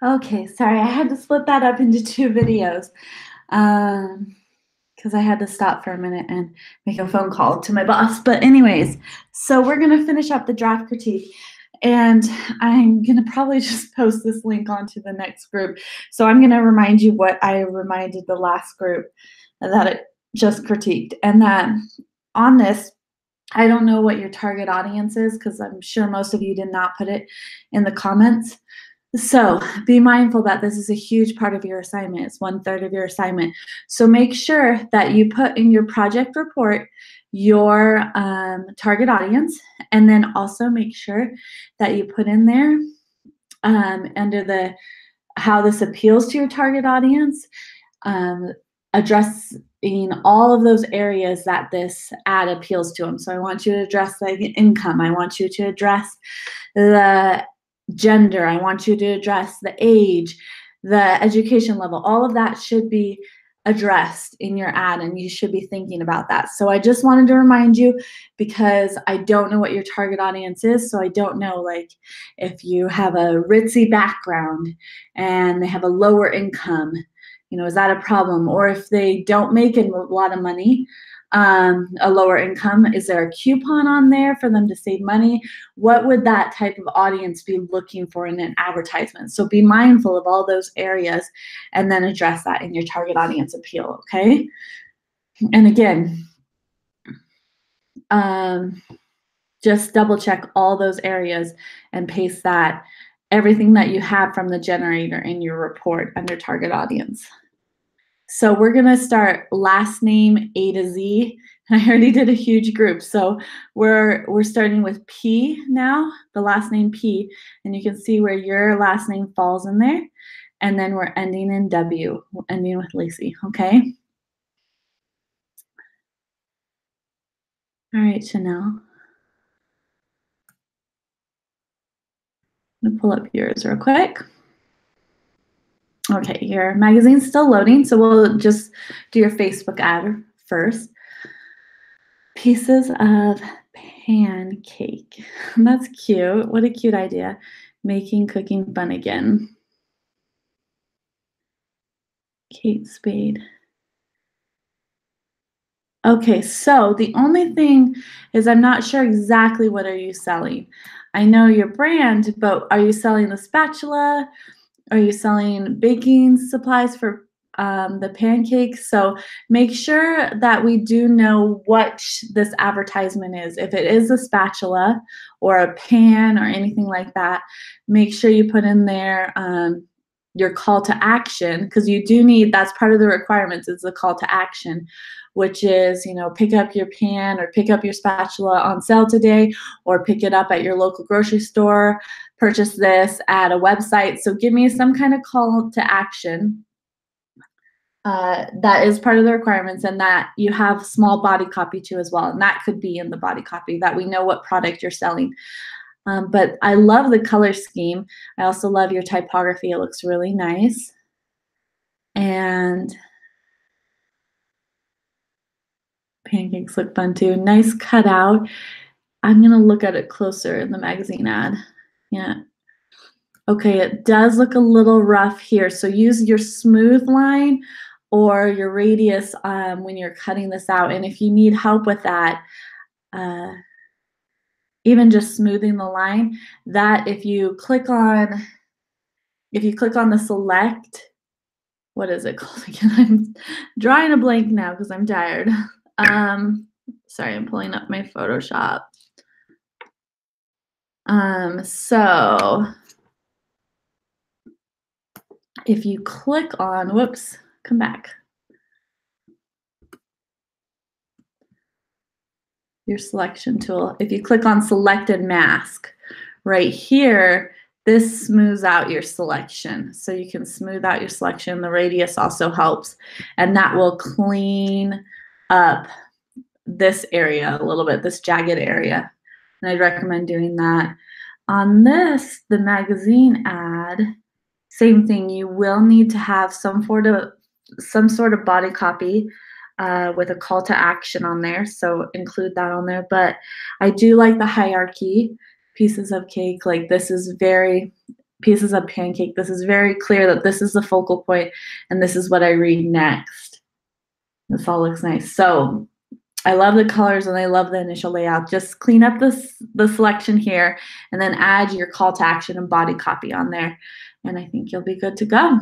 Okay, sorry, I had to split that up into 2 videos, because I had to stop for a minute and make a phone call to my boss. But anyways, so we're gonna finish up the draft critique, and I'm gonna probably just post this link onto the next group. So I'm gonna remind you what I reminded the last group that it just critiqued, and that on this, I don't know what your target audience is because I'm sure most of you did not put it in the comments. So be mindful that this is a huge part of your assignment. It's 1/3 of your assignment. So make sure that you put in your project report your target audience, and then also make sure that you put in there under the how this appeals to your target audience, addressing all of those areas that this ad appeals to them. So I want you to address the income. I want you to address the gender. I want you to address the age, the education level. All of that should be addressed in your ad, and you should be thinking about that. So I just wanted to remind you because I don't know what your target audience is. So I don't know, like, if you have a ritzy background and they have a lower income, is that a problem? Or if they don't make a lot of money, a lower income, is there a coupon on there for them to save money? What would that type of audience be looking for in an advertisement? So be mindful of all those areas and then address that in your target audience appeal, okay? And again, just double check all those areas and paste that, everything that you have from the generator in your report under target audience. So we're gonna start last name A to Z. I already did a huge group. So we're starting with P now, the last name P, and you can see where your last name falls in there. And then we're ending in W, ending with Lacey, okay? All right, Chanel. I'm gonna pull up yours real quick. Okay, your magazine's still loading, so we'll just do your Facebook ad first. Pieces of pancake. That's cute. What a cute idea. Making cooking fun again. Kate Spade. Okay, so the only thing is I'm not sure exactly what are you selling. I know your brand, but are you selling the spatula? Are you selling baking supplies for the pancakes? So make sure that we do know what this advertisement is. If it is a spatula or a pan or anything like that, make sure you put in there your call to action, because you do need, that's part of the requirements, is the call to action, which is, pick up your pan or pick up your spatula on sale today, or pick it up at your local grocery store, purchase this at a website. So give me some kind of call to action. That is part of the requirements, and that you have small body copy too as well. And that could be in the body copy, that we know what product you're selling. But I love the color scheme. I also love your typography. It looks really nice. And pancakes look fun too. Nice cutout. I'm gonna look at it closer in the magazine ad. Yeah. Okay, it does look a little rough here. So use your smooth line or your radius when you're cutting this out. And if you need help with that, even just smoothing the line, that if you click on the select, what is it called again? I'm drawing a blank now because I'm tired. Sorry, I'm pulling up my Photoshop. So if you click on, whoops, come back. Your selection tool. If you click on selected mask, right here, this smooths out your selection. So you can smooth out your selection. The radius also helps, and that will clean up this area a little bit, this jagged area. And I'd recommend doing that. On this, the magazine ad, same thing. You will need to have some sort of body copy with a call to action on there. So include that on there. But I do like the hierarchy, pieces of cake. Like, this is very pieces of pancake. This is very clear that this is the focal point and this is what I read next. This all looks nice. So I love the colors and I love the initial layout. Just clean up the selection here and then add your call to action and body copy on there. And I think you'll be good to go.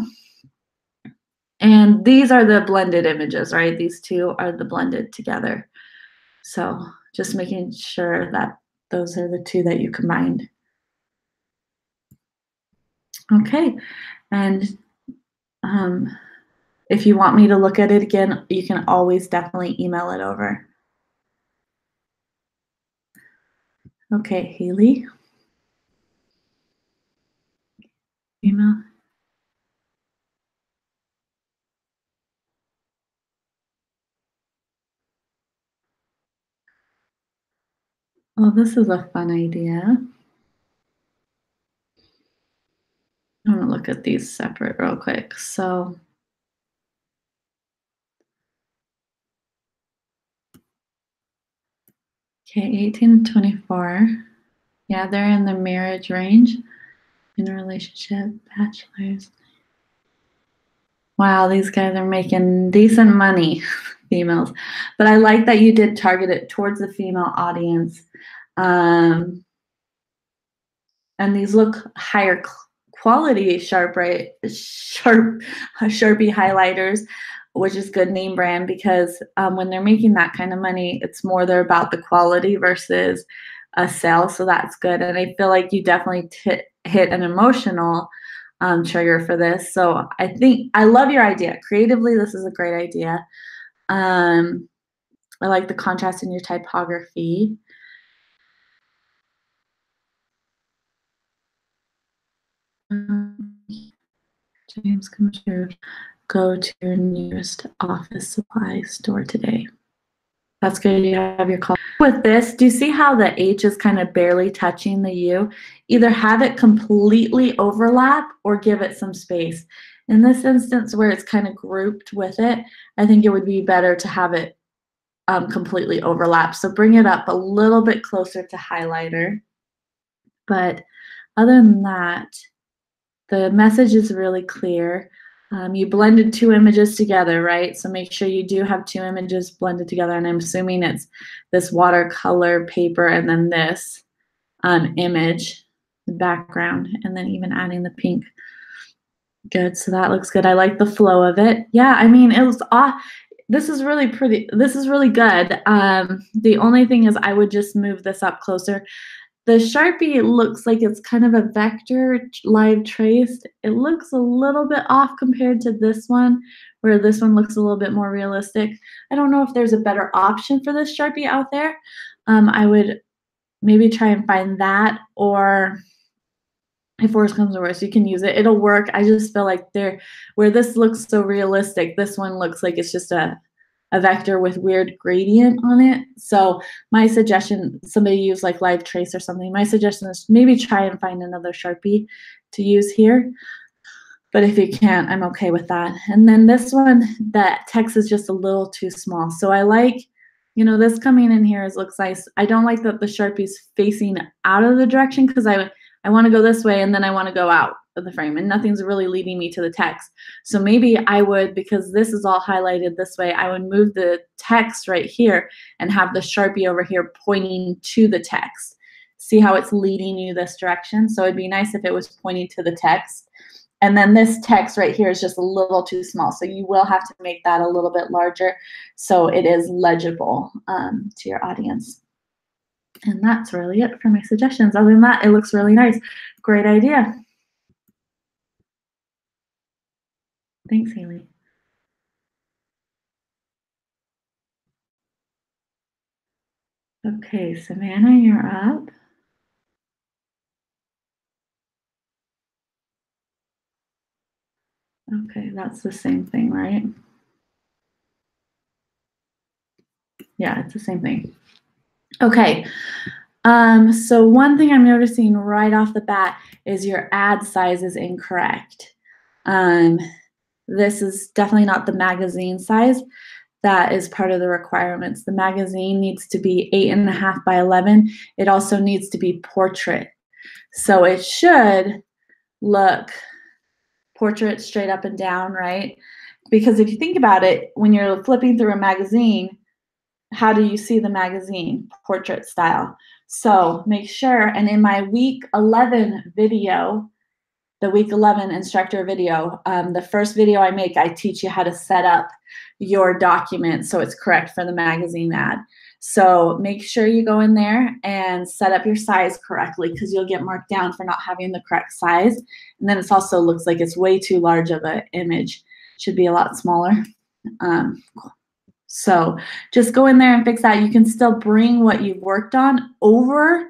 And these are the blended images, right? These two are the blended together. So just making sure that those are the two that you combined. Okay, and if you want me to look at it again, you can always definitely email it over. Okay, Haley. Email. Oh, this is a fun idea. I'm gonna look at these separate real quick. So, okay, 18 to 24. Yeah, they're in the marriage range. In a relationship, bachelors. Wow, these guys are making decent money, females. But I like that you did target it towards the female audience. And these look higher quality Sharpie highlighters, which is good name brand because when they're making that kind of money, it's more they're about the quality versus a sale. So that's good. And I feel like you definitely hit an emotional trigger for this. So I think I love your idea. Creatively, this is a great idea. I like the contrast in your typography. James, go to your nearest office supply store today. That's good. You have your call. With this, do you see how the H is kind of barely touching the U? Either have it completely overlap or give it some space. In this instance where it's kind of grouped with it, I think it would be better to have it completely overlap. So bring it up a little bit closer to highlighter. But other than that, the message is really clear. You blended two images together, right? So make sure you do have two images blended together. And I'm assuming it's this watercolor paper and then this image, the background, and then even adding the pink. Good, so that looks good. I like the flow of it. Yeah, I mean, it was this is really pretty. This is really good. The only thing is I would just move this up closer. The Sharpie looks like it's kind of a vector live traced. It looks a little bit off compared to this one, where this one looks a little bit more realistic. I don't know if there's a better option for this Sharpie out there. I would maybe try and find that, or if worse comes to worse, you can use it. It'll work. I just feel like where this looks so realistic, this one looks like it's just a vector with weird gradient on it. So my suggestion, somebody use like Live Trace or something, my suggestion is maybe try and find another Sharpie to use here. But if you can't, I'm okay with that. And then this one, that text is just a little too small. So I like, you know, this coming in here looks nice. I don't like that the Sharpie's facing out of the direction because I want to go this way and then I want to go out of the frame and nothing's really leading me to the text. So maybe I would, because this is all highlighted this way, I would move the text right here and have the Sharpie over here pointing to the text. See how it's leading you this direction? So it'd be nice if it was pointing to the text. And then this text right here is just a little too small. So you will have to make that a little bit larger so it is legible to your audience. And that's really it for my suggestions. Other than that, it looks really nice. Great idea. Thanks, Haley. Okay, Savannah, you're up. Okay, that's the same thing, right? Yeah, it's the same thing. Okay, so one thing I'm noticing right off the bat is your ad size is incorrect. This is definitely not the magazine size. That is part of the requirements. The magazine needs to be 8.5 by 11. It also needs to be portrait. So it should look portrait straight up and down, right? Because if you think about it, when you're flipping through a magazine, how do you see the magazine? Portrait style. So make sure, and in my week 11 video, the week 11 instructor video, the first video I make, I teach you how to set up your document so it's correct for the magazine ad. So make sure you go in there and set up your size correctly, because you'll get marked down for not having the correct size. And then it also looks like it's way too large of an image. Should be a lot smaller. So just go in there and fix that. You can still bring what you've worked on over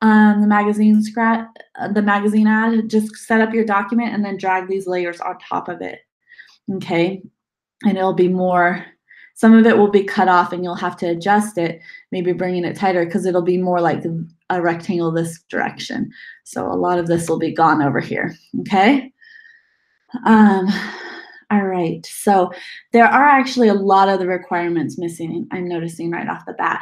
the magazine ad. Just set up your document and then drag these layers on top of it. Okay, and it'll be more. Some of it will be cut off, and you'll have to adjust it, maybe bringing it tighter, because it'll be more like a rectangle this direction. So a lot of this will be gone over here. Okay. All right, so there are actually a lot of the requirements missing, I'm noticing right off the bat.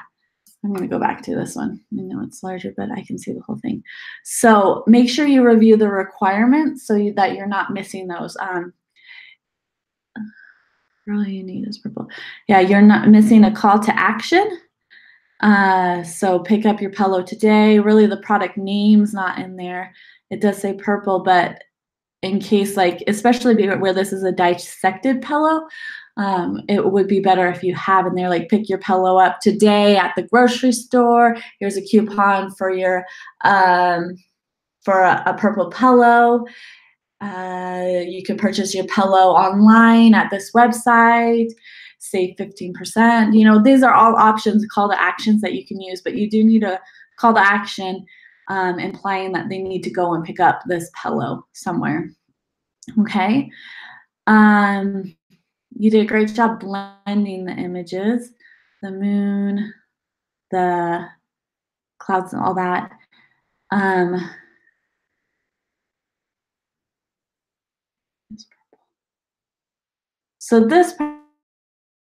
I'm going to go back to this one. I know it's larger, but I can see the whole thing. So make sure you review the requirements so that you're not missing those. All you need is purple. Yeah, you're not missing a call to action. So pick up your pillow today. Really, the product name's not in there. It does say purple, but in case, like, especially where this is a dissected pillow, it would be better if you have in there, like, pick your pillow up today at the grocery store. Here's a coupon for your for a purple pillow. You can purchase your pillow online at this website, save 15%. You know, these are all options, call to actions that you can use, but you do need a call to action implying that they need to go and pick up this pillow somewhere. Okay. You did a great job blending the images, the moon, the clouds, and all that. So this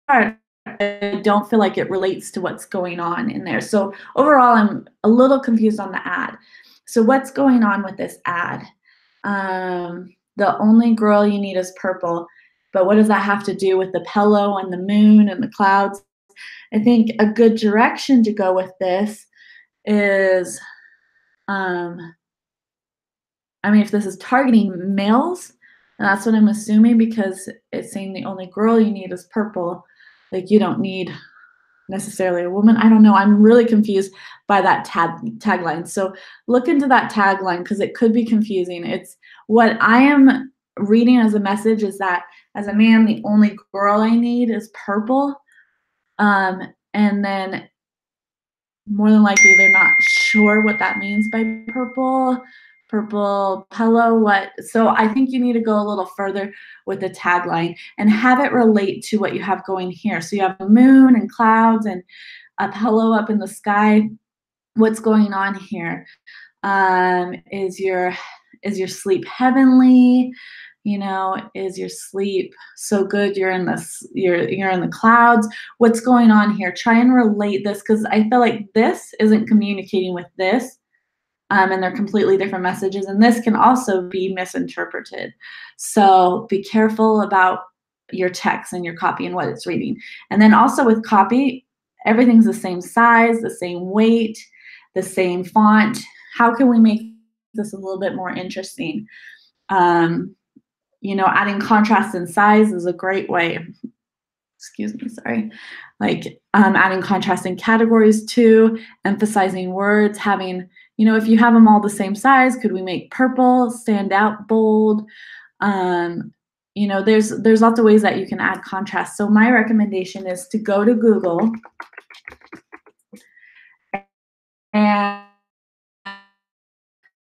part, I don't feel like it relates to what's going on in there. So overall, I'm a little confused on the ad. So what's going on with this ad? The only girl you need is purple, but what does that have to do with the pillow and the moon and the clouds? I think a good direction to go with this is, I mean, if this is targeting males, and that's what I'm assuming, because it's saying the only girl you need is purple. Like, you don't need necessarily a woman. I don't know. I'm really confused by that tagline. So look into that tagline, because it could be confusing. It's what I am reading as a message is that as a man, the only girl I need is purple. And then more than likely they're not sure what that means by purple pillow, what. So I think you need to go a little further with the tagline and have it relate to what you have going here. So you have the moon and clouds and a pillow up in the sky. What's going on here? Is your sleep heavenly? You know, is your sleep so good you're in the clouds? What's going on here? Try and relate this, because I feel like this isn't communicating with this. And they're completely different messages, and this can also be misinterpreted. So be careful about your text and your copy and what it's reading. And then also with copy, everything's the same size, the same weight, the same font. How can we make this a little bit more interesting? You know, adding contrast and size is a great way. Excuse me, sorry. Like adding contrast in categories too, emphasizing words, having, you know, if you have them all the same size, could we make purple stand out bold? You know, there's lots of ways that you can add contrast. So my recommendation is to go to Google and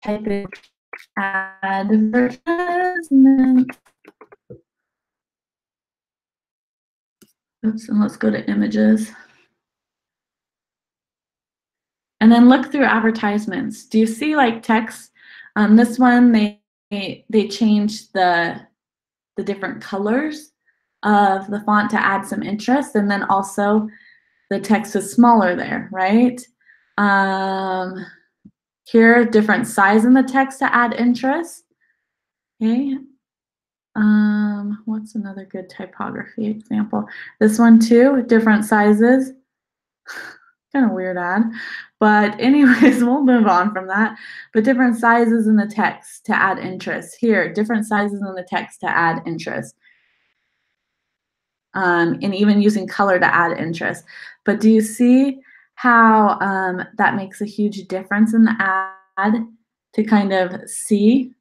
type in advertisement. Oops, and let's go to images. And then look through advertisements. Do you see like text? This one, they changed the different colors of the font to add some interest, and then also the text is smaller there, right? Here, different size in the text to add interest. Okay. What's another good typography example? This one too, different sizes. Kind of weird ad. But anyways, we'll move on from that. But different sizes in the text to add interest. Here, different sizes in the text to add interest. And even using color to add interest. But do you see how that makes a huge difference in the ad to kind of see?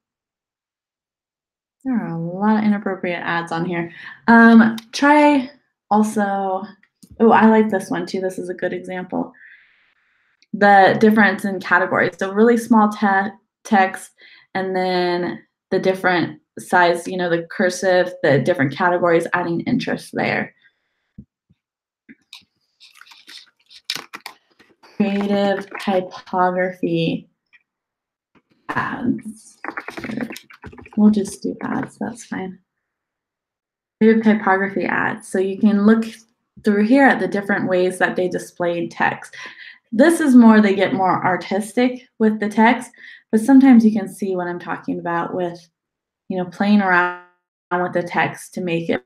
There are a lot of inappropriate ads on here. Try also, oh, I like this one too. This is a good example. The difference in categories. So really small text and then the different size, the cursive, the different categories, adding interest there. Creative typography ads. We'll just do ads, that's fine. Creative typography ads. So you can look through here at the different ways that they displayed text. This is more, they get more artistic with the text, but sometimes you can see what I'm talking about with, playing around with the text to make it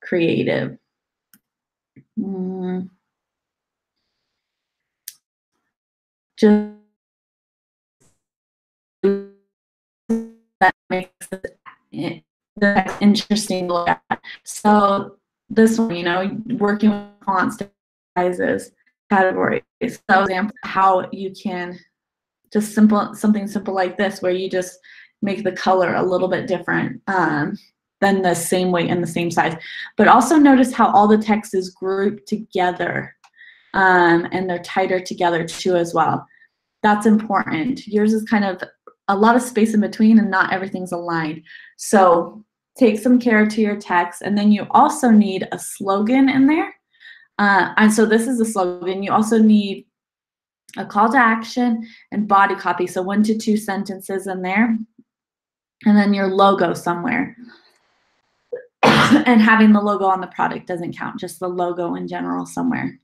creative. Just that makes it interesting to look at. So this one, working with fonts, sizes, categories. So example, how you can just something simple like this, where you just make the color a little bit different than the same weight and the same size. But also notice how all the text is grouped together and they're tighter together too as well. That's important. Yours is kind of a lot of space in between and not everything's aligned. So take some care to your text. And then you also need a slogan in there. And so this is a slogan. You also need a call to action and body copy. So 1 to 2 sentences in there. And then your logo somewhere. And having the logo on the product doesn't count, just the logo in general somewhere.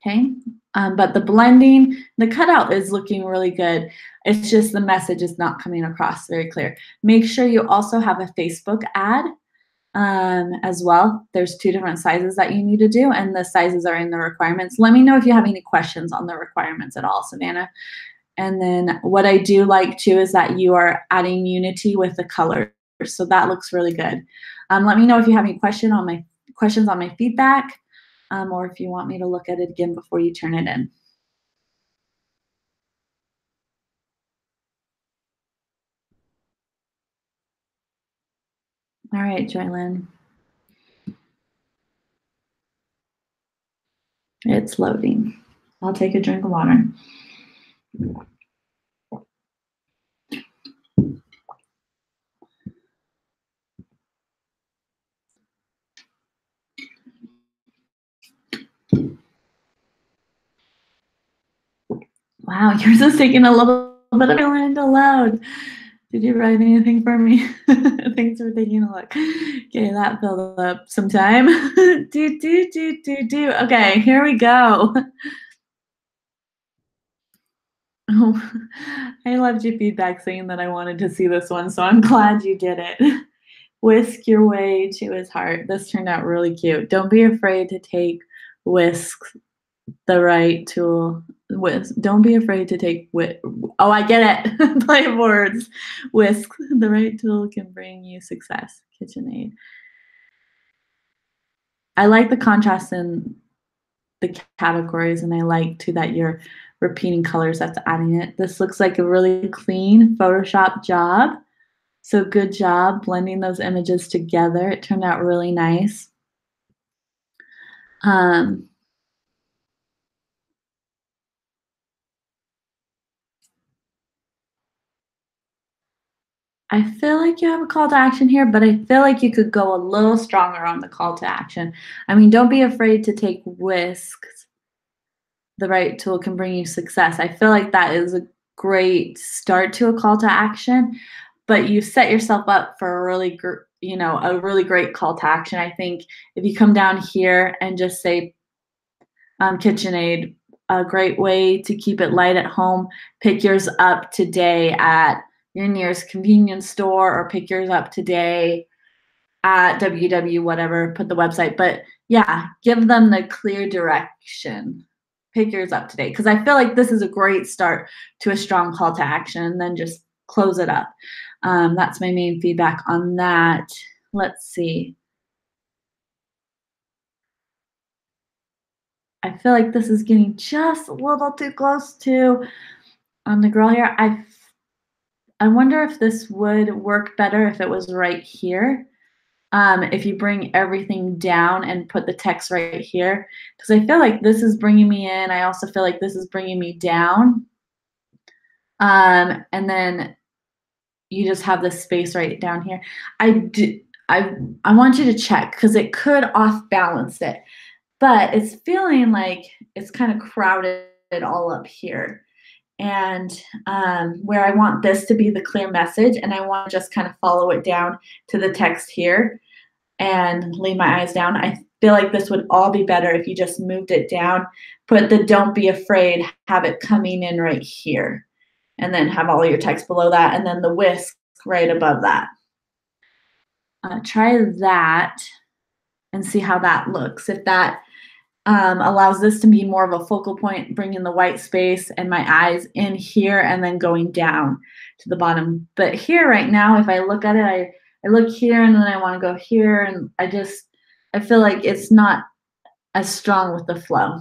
Okay, but the blending, the cutout is looking really good. It's just the message is not coming across very clear. Make sure you also have a Facebook ad as well. There's 2 different sizes that you need to do, and the sizes are in the requirements. Let me know if you have any questions on the requirements at all, Savannah. And then what I do like too is that you are adding unity with the colors. So that looks really good. Let me know if you have any questions on my feedback. Or if you want me to look at it again before you turn it in. All right, Joylyn. It's loading. I'll take a drink of water. Wow, yours is taking a little bit of time to load. Did you write anything for me? Thanks for taking a look. Okay, that filled up some time. Okay, here we go. Oh, I loved your feedback saying that I wanted to see this one, so I'm glad you did it. Whisk your way to his heart. This turned out really cute. Don't be afraid to take whisk, the right tool. Don't be afraid to take oh, I get it. Play of words. Whisk, the right tool can bring you success. KitchenAid. I like the contrast in the categories, and I like too that you're repeating colors. That's adding it. This looks like a really clean Photoshop job. So good job blending those images together. It turned out really nice. I feel like you have a call to action here, but I feel like you could go a little stronger on the call to action. I mean, don't be afraid to take risks. The right tool can bring you success. I feel like that is a great start to a call to action, but you set yourself up for a really great call to action. I think if you come down here and just say KitchenAid, a great way to keep it light at home, pick yours up today at your nearest convenience store or pick yours up today at WW whatever, put the website. But yeah, give them the clear direction. Pick yours up today. Because I feel like this is a great start to a strong call to action, and then just close it up. That's my main feedback on that. Let's see. I feel like this is getting just a little too close to the girl here. I wonder if this would work better if it was right here. If you bring everything down and put the text right here, because I feel like this is bringing me in. I also feel like this is bringing me down. And then you just have this space right down here. I want you to check because it could off balance it, but it's feeling like it's kind of crowded all up here. And where I want this to be the clear message, and I want to just kind of follow it down to the text here and lay my eyes down. I feel like this would all be better if you just moved it down, put the don't be afraid, have it coming in right here, and then have all your text below that, and then the whisk right above that. Try that and see how that looks. If that allows this to be more of a focal point, bringing the white space and my eyes in here and then going down to the bottom. But here right now, if I look at it, I look here and then I want to go here, and I feel like it's not as strong with the flow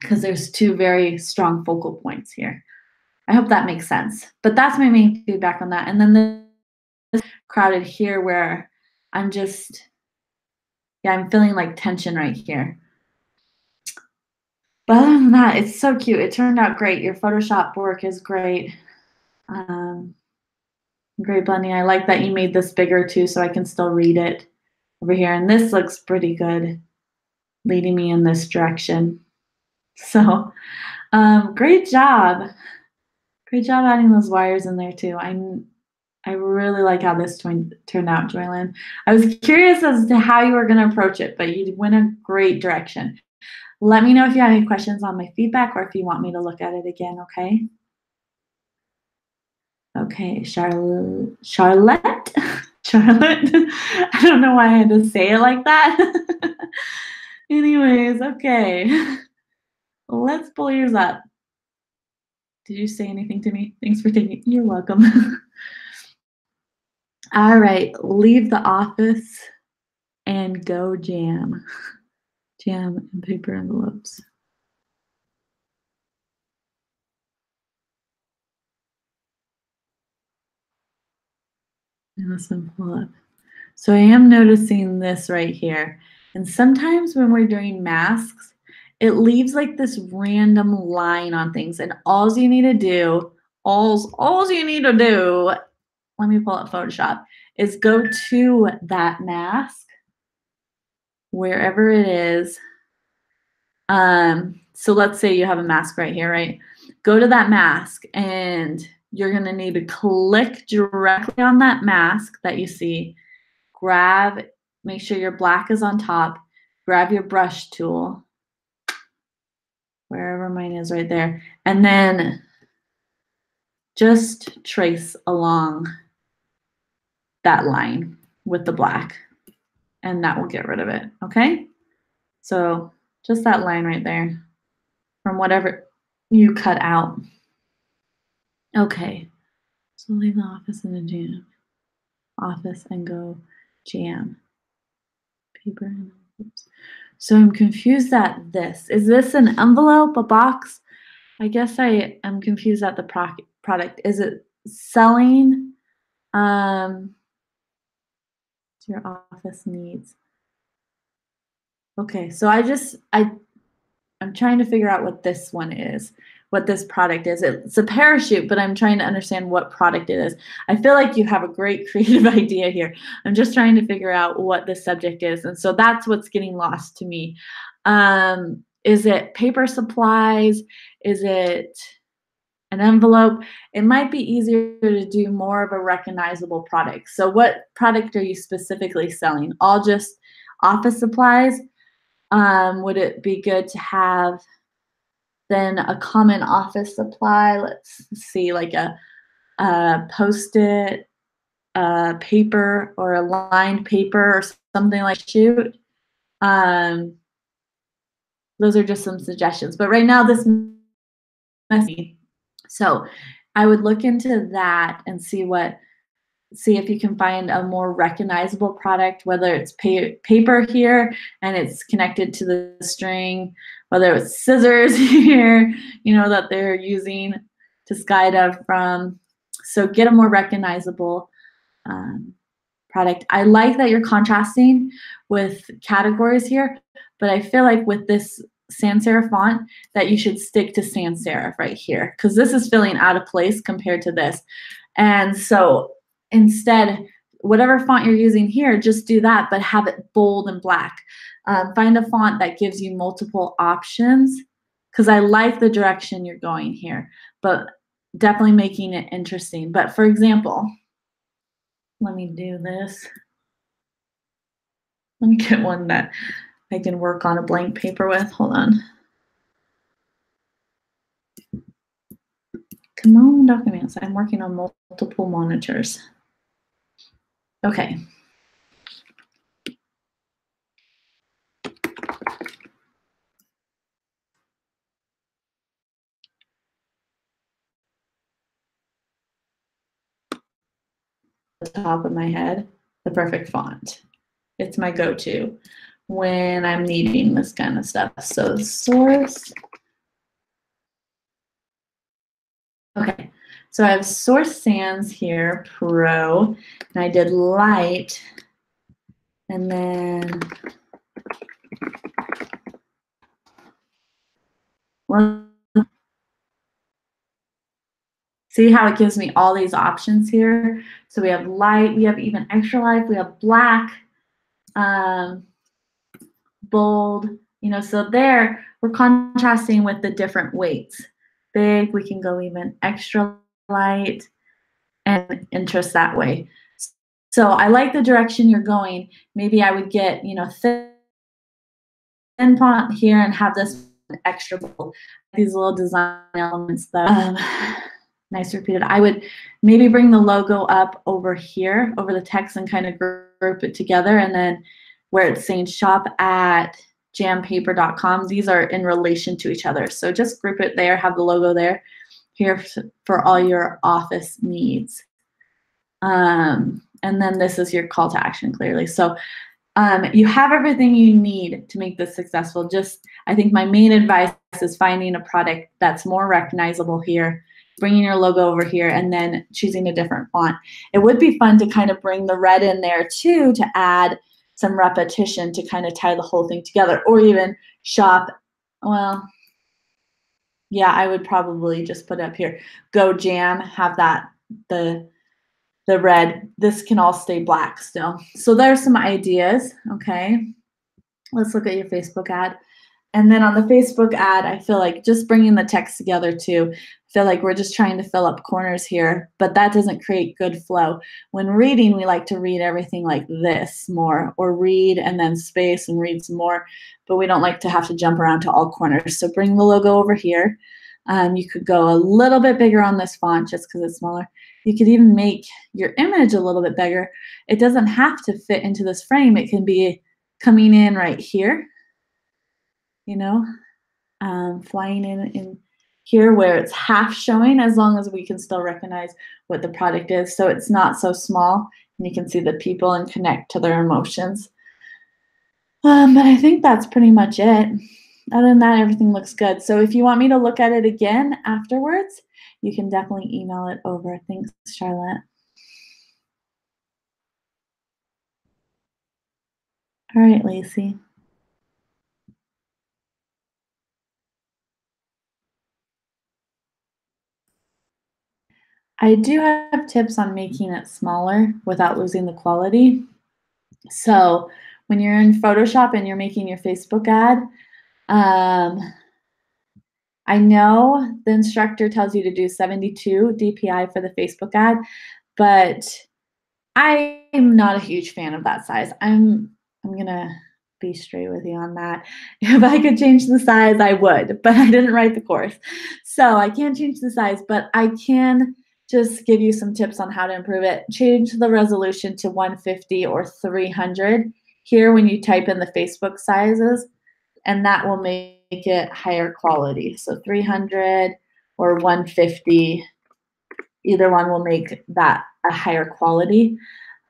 because there's two very strong focal points here. I hope that makes sense. But that's my main feedback on that. And then this crowded here where I'm just, yeah, I'm feeling like tension right here. But other than that, it's so cute. It turned out great. Your Photoshop work is great. Great blending. I like that you made this bigger too, so I can still read it over here. And this looks pretty good, leading me in this direction. So great job. Great job adding those wires in there too. I really like how this turned out, Joylyn. I was curious as to how you were going to approach it, but you went a great direction. Let me know if you have any questions on my feedback or if you want me to look at it again, okay? Okay, Charlotte? Charlotte? I don't know why I had to say it like that. Anyways, okay. Let's pull yours up. Did you say anything to me? Thanks for taking it. You're welcome. All right, leave the office and go jam. Jam and paper envelopes. And listen, pull up. So I am noticing this right here. And sometimes when we're doing masks, it leaves like this random line on things. And all you need to do, all you need to do, let me pull up Photoshop, is go to that mask, wherever it is. So let's say you have a mask right here, right? Go to that mask and you're gonna need to click directly on that mask that you see, grab, make sure your black is on top, grab your brush tool, wherever mine is right there, and then just trace along that line with the black, and that will get rid of it, okay? So just that line right there from whatever you cut out. Okay, so leave the office and the jam. Office and go jam. Paper and envelopes. So I'm confused at this. Is this an envelope, a box? I guess I am confused at the product. Is it selling your office needs? Okay, so I'm trying to figure out what this one is, what this product is. It's a parachute, but I'm trying to understand what product it is. I feel like you have a great creative idea here. I'm just trying to figure out what the subject is. And so that's what's getting lost to me. Is it paper supplies? Is it an envelope? It might be easier to do more of a recognizable product. So what product are you specifically selling? All just office supplies? Would it be good to have then a common office supply? Let's see, like a Post-it paper or a lined paper or something like shoot. Those are just some suggestions. But right now, this messy. So I would look into that and see if you can find a more recognizable product, whether it's paper here and it's connected to the string, whether it's scissors here, that they're using to skydive from. So get a more recognizable product. I like that you're contrasting with categories here, but I feel like with this sans serif font that you should stick to sans serif right here, because this is feeling out of place compared to this. And so instead, whatever font you're using here, just do that, but have it bold and black. Find a font that gives you multiple options, because I like the direction you're going here, but definitely making it interesting. But for example, let me do this. Let me get one that I can work on a blank paper with. Hold on. Come on, documents. I'm working on multiple monitors. Okay. The top of my head, the perfect font. It's my go-to when I'm needing this kind of stuff. So source. Okay, so I have Source Sans here, Pro, and I did light, and then see how it gives me all these options here? So we have light, we have even extra light, we have black, bold, so there we're contrasting with the different weights. Big, we can go even extra light and interest that way. So I like the direction you're going. Maybe I would get, thin font here and have this extra bold. These little design elements that nice repeated. I would maybe bring the logo up over here, over the text, and kind of group it together. And then where it's saying shop at jampaper.com, these are in relation to each other. So just group it there, have the logo there, here for all your office needs. And then this is your call to action, clearly. So you have everything you need to make this successful. Just, I think my main advice is finding a product that's more recognizable here, bringing your logo over here, and then choosing a different font. It would be fun to kind of bring the red in there too, to add some repetition to kind of tie the whole thing together, or even shop. Well, yeah, I would probably just put up here, Go Jam, have that, the red. This can all stay black still. So there's some ideas, okay? Let's look at your Facebook ad. And then on the Facebook ad, I feel like just bringing the text together too. I feel like we're just trying to fill up corners here, but that doesn't create good flow. When reading, we like to read everything like this more, or read and then space and read some more, but we don't like to have to jump around to all corners. So bring the logo over here. You could go a little bit bigger on this font just because it's smaller. You could even make your image a little bit bigger. It doesn't have to fit into this frame. It can be coming in right here, flying in here where it's half showing, as long as we can still recognize what the product is. So it's not so small, and you can see the people and connect to their emotions. But I think that's pretty much it. Other than that, everything looks good. So if you want me to look at it again afterwards, you can definitely email it over. Thanks, Charlotte. All right, Lacey. I do have tips on making it smaller without losing the quality. So when you're in Photoshop and you're making your Facebook ad, I know the instructor tells you to do 72 DPI for the Facebook ad, but I'm not a huge fan of that size. I'm gonna be straight with you on that. If I could change the size, I would, but I didn't write the course. So I can't change the size, but I can just give you some tips on how to improve it. Change the resolution to 150 or 300 here when you type in the Facebook sizes, and that will make it higher quality. So 300 or 150, either one will make that a higher quality.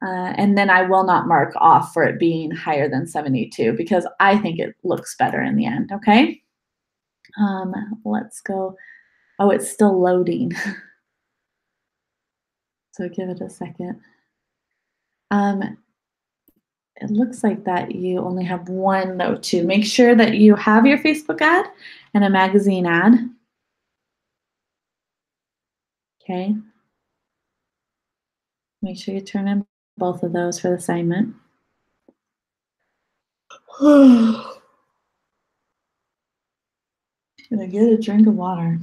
And then I will not mark off for it being higher than 72 because I think it looks better in the end, okay? Let's go. Oh, it's still loading. So give it a second. It looks like that you only have one though too. Make sure that you have your Facebook ad and a magazine ad. Okay. Make sure you turn in both of those for the assignment. Gonna get a drink of water.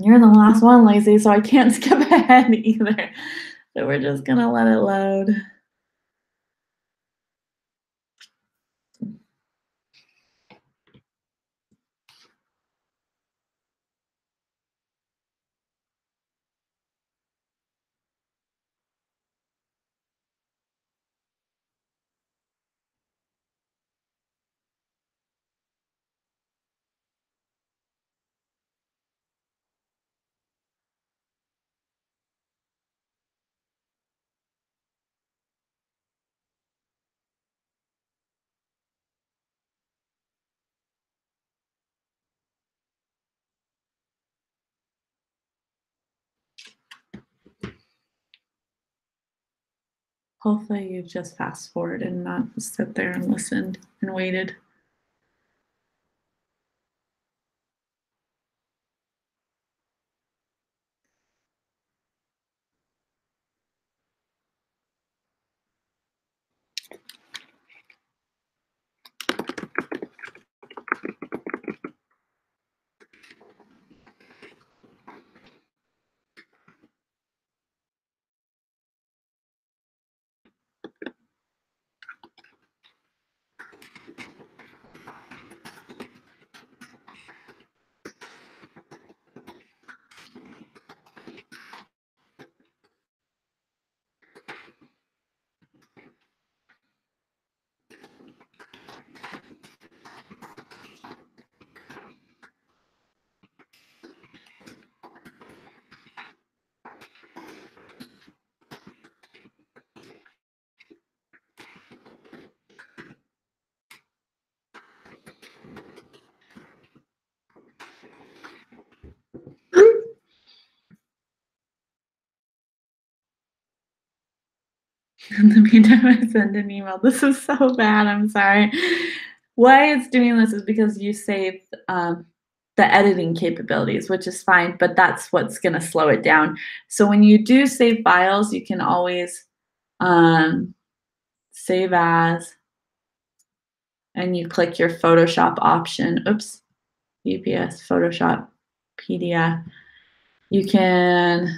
You're the last one, Lacey, so I can't skip ahead either. So we're just gonna let it load. Hopefully you've just fast forwarded and not sit there and listened and waited. In the meantime, I send an email. This is so bad. I'm sorry. Why it's doing this is because you saved the editing capabilities, which is fine, but that's what's going to slow it down. So when you do save files, you can always save as, and you click your Photoshop option. Oops, UPS, Photoshop, PDF. You can,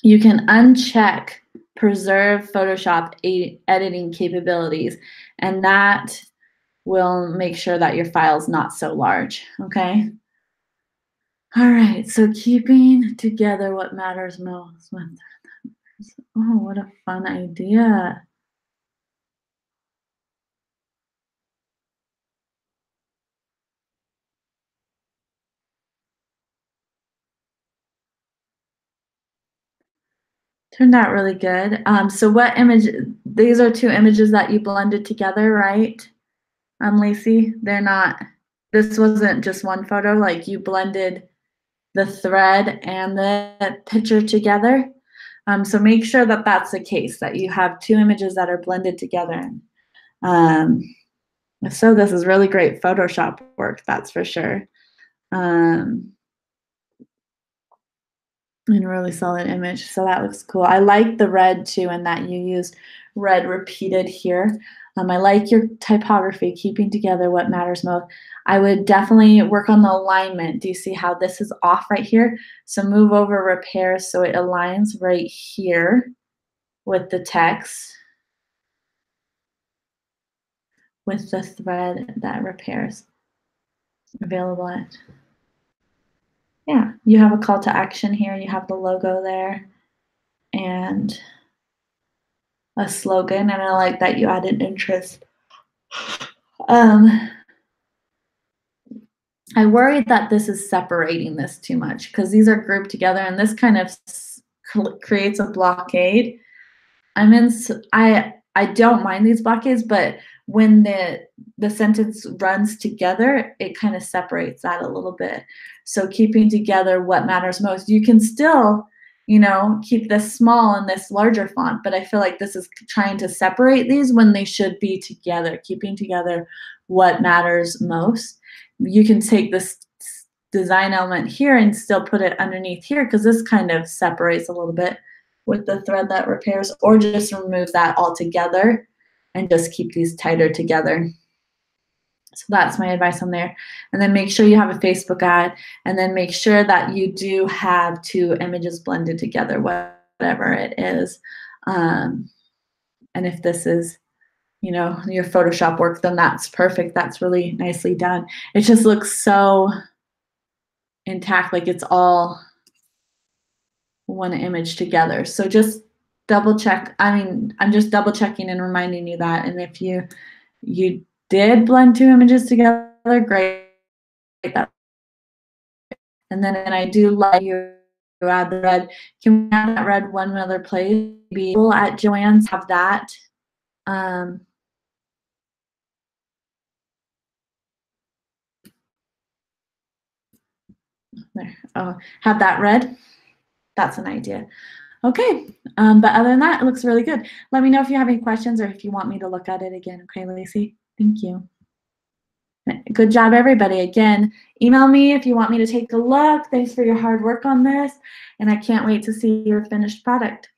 you can uncheck preserve Photoshop editing capabilities, and that will make sure that your file's not so large, okay? All right, so keeping together what matters most. Oh, what a fun idea. Turned out really good. So what image, these are two images that you blended together, right? Lacey, they're not, this wasn't just one photo, like you blended the thread and the picture together. So make sure that that's the case, that you have two images that are blended together. So this is really great Photoshop work, that's for sure. And a really solid image, so that looks cool. I like the red too, and that you used red repeated here. I like your typography, keeping together what matters most. I would definitely work on the alignment. Do you see how this is off right here? So move over repair so it aligns right here with the text, with the thread that repairs. available at. Yeah, you have a call to action here. You have the logo there and a slogan, and I like that you added interest. I worry that this is separating this too much because these are grouped together and this kind of creates a blockade. I don't mind these blockades, but when the sentence runs together, it kind of separates that a little bit. So keeping together what matters most. You can still, keep this small and this larger font, but I feel like this is trying to separate these when they should be together, keeping together what matters most. You can take this design element here and still put it underneath here because this kind of separates a little bit with the thread that repairs, or just remove that altogether and just keep these tighter together. So that's my advice on there. And then make sure you have a Facebook ad, and then make sure that you do have 2 images blended together, whatever it is. And if this is, your Photoshop work, then that's perfect. That's really nicely done. It just looks so intact, like it's all one image together. So just double check. I'm just double checking and reminding you that. And if you did blend 2 images together, great. And then I do like you add the red. Can we add that red one other place? Maybe we'll at Joann's have that. There. Oh, have that red. That's an idea. Okay, but other than that, it looks really good. Let me know if you have any questions or if you want me to look at it again. Okay, Lacey? Thank you. Good job, everybody. Again, email me if you want me to take a look. Thanks for your hard work on this, and I can't wait to see your finished product.